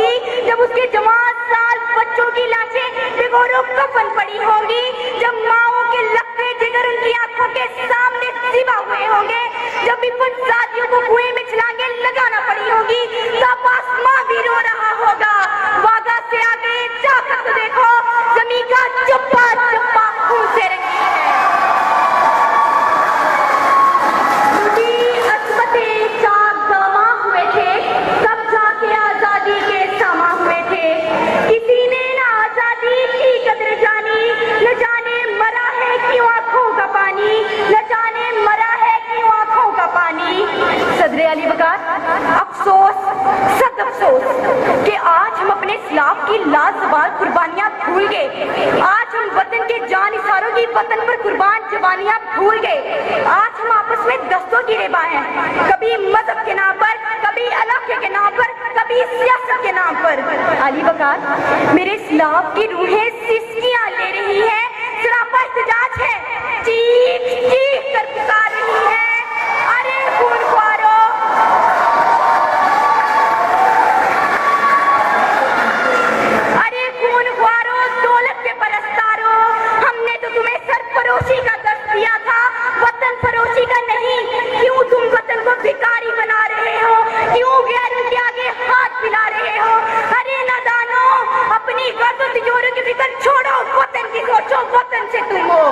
होगी, जब उसके जवान साल बच्चों की लाशें बेगौरों कफन पड़ी होंगी, जब माओं के लकवे जिगर उनकी आंखों के सामने सिवा हुए होंगे, जब विपुल साथियों को कुएं में छलांगे लगाना पड़ी होगी, तब आसमां भी रो रहा होगा। वागा से आगे जाकर तो देखो, जमीन का चप्पा चप्पा खून से रंगी है। अली वकार, अफसोस सद अफसोस कि आज हम अपने इस्लाम की लाजवाब कुर्बानियां भूल गए। आज हम वतन के जान निसारों की वतन पर कुर्बान जवानियां भूल गए। आज हम आपस में दस्तों की रेबा हैं, कभी मजहब के नाम पर, कभी इलाके के नाम पर, कभी सियासत के नाम पर। अली वकार, मेरे इस्लाम की रूहें सिसकियां ले रही है, सरापा इhtजाज है, चीख चीख कर पुकार रही है, अरे खूनख्वारों, फरोशी का दर्द दिया था, वतन फरोशी का नहीं। क्यों तुम वतन को भिखारी बना रहे हो? क्यों गैरों के आगे हाथ मिला रहे हो? अरे नादानो, अपनी गर्द तिजोरी की फिक्र छोड़ो, वतन की सोचो, वतन से तुम हो।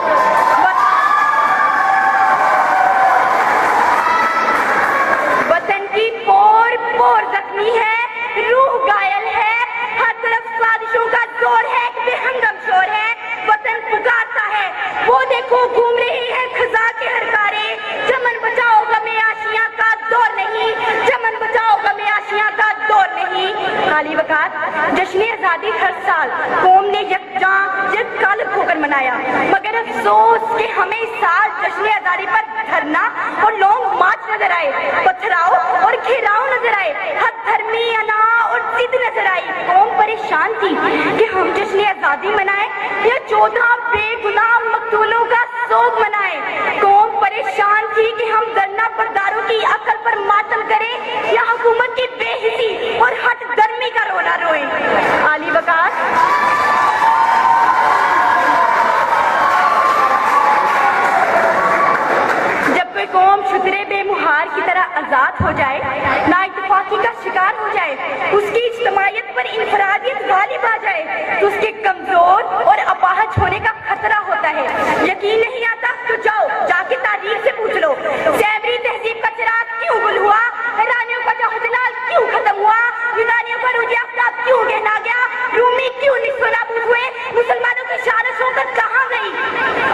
वतन की पोर पोर जख्मी है, रूह घायल है, हर तरफ साजिशों का जोर है, बेहंगम शोर है, वतन पुकारता है। वो देखो घूम रही है खजा के हर कारे, चमन बचाओ गमे आशियां का दौर नहीं, चमन बचाओ गमे आशियां का दौर नहीं। अली वकार, जश्न आजादी हर साल कौम ने यकजा कालब होकर मनाया, मगर अफसोस कि हमें इस साल जश्न आजादी पर धरना और लॉन्ग मार्च नजर आए, पथराव और घेराव नजर आए, हद धर्मी अना और जिद नजर आई। कौम परेशान थी कि हम जश्न आजादी मनाए या 14 बेगुनाह मकतूलों का सोग मनाए। कौम परेशान थी कि हम धरना बरदारों की अकल पर मातम करें या हुकूमत की बेहिसी और हट गर्मी का रोना रोए। अली वकार, जब कोई कौम शुतरे बेमुहार की तरह आजाद हो जाए, ना इत्तेफाकी का शिकार हो जाए, उसकी इज्तिमाइयत पर इनफरादियत गालिब आ जाए, तो उसके कमजोर और अपाहज होने का खतरा होता है। यकीन नहीं आता तो जाओ जाके तारीख से पूछ लो, सैबरी तहजीब का चिराग क्यों गुल हुआ, ईरानियों का जहदलाल क्यों खत्म हुआ, यूनानियों का रूज आफ्ताब क्यों गहना गया, रूमी क्यों निस्फनाबूद हुए, मुसलमानों की शारश होकर कहाँ गई।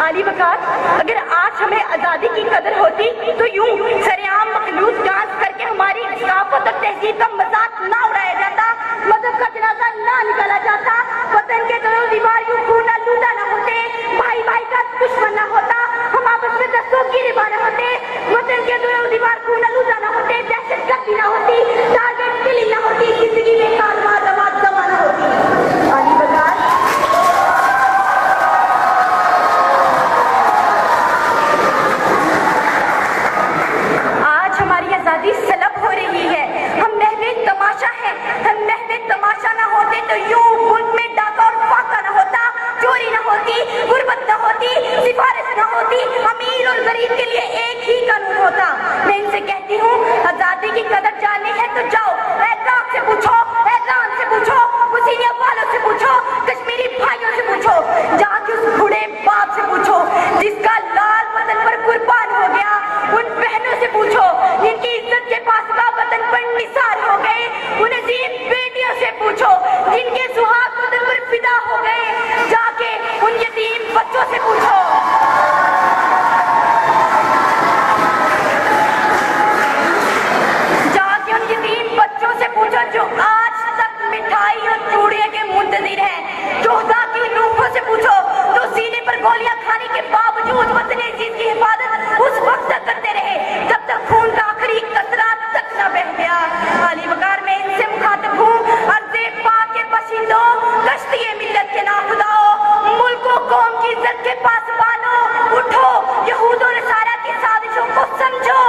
अली वकार, अगर आज हमें आजादी की कदर होती तो यूं सरेआम मखलूत डांस करके हमारी सकाफत और तहजीब का मजाक ना उड़ाया जाता, मजहब का जनाजा ना निकाला जाता, वतन के दोनों दीवार यूं खून आलूदा ना होते, भाई भाई का दुश्मन ना होता, हम आपस में दस्तों की रिबा ना होते, वतन के दोनों दीवार खून आलूदा ना होते, दहशत गर्दी ना होती, टारगेट किलिंग ना होती, जिंदगी में कारवां दमाद दमा ना होती। अली वकार, आज हमारी आजादी सलब हो रही है, हम महवे तमाशा है, हम महवे तमाशा ना होते तो यूं मुल्क में डाका और फाका ना होता, चोरी ना होती, गुर्बत ना होती, सिफारिश ना होती, अमीर और गरीब के लिए एक ही कानून होता। मैं इनसे कहती हूँ, आजादी की कदर जाननी है तो जाओ इराक से पूछो, ईरान से पूछो, हुसैनिया वालों से पूछो, कश्मीरी भाइयों से पूछो, जाके उस बूढ़े बाप से पूछो जिसका लाल वतन पर कुर्बान हो गया, उन बहनों से पूछो जिनकी इज्जत के पासबा वतन पर निसार हो गए, उन अजीम बेटियों से पूछो जिनके सुहाग वतन पर फिदा हो गए, जाके उन यतीम बच्चों से पूछो। जाके उन यतीम बच्चों से पूछो जो आज तक मिठाई और चूड़ियों के मुंतजिर हैं, जोधा की रूहों से पूछो तो सीने पर गोलियां खाने के बावजूद वतन अजीज की हिफाजत उस वक्त तक करते रहे जब तक खून का आखिरी कतरा तक न बह गया। अली वकार, में इनसे मुखातिब हूँ, अर्ज़े पाक के बशिंदो, कश्ती मिल्लत के नाखुदाओ, मुल्क को कौम की इज्जत के पासबानो, उठो, यहूद और नसारा की साजिशों को समझो,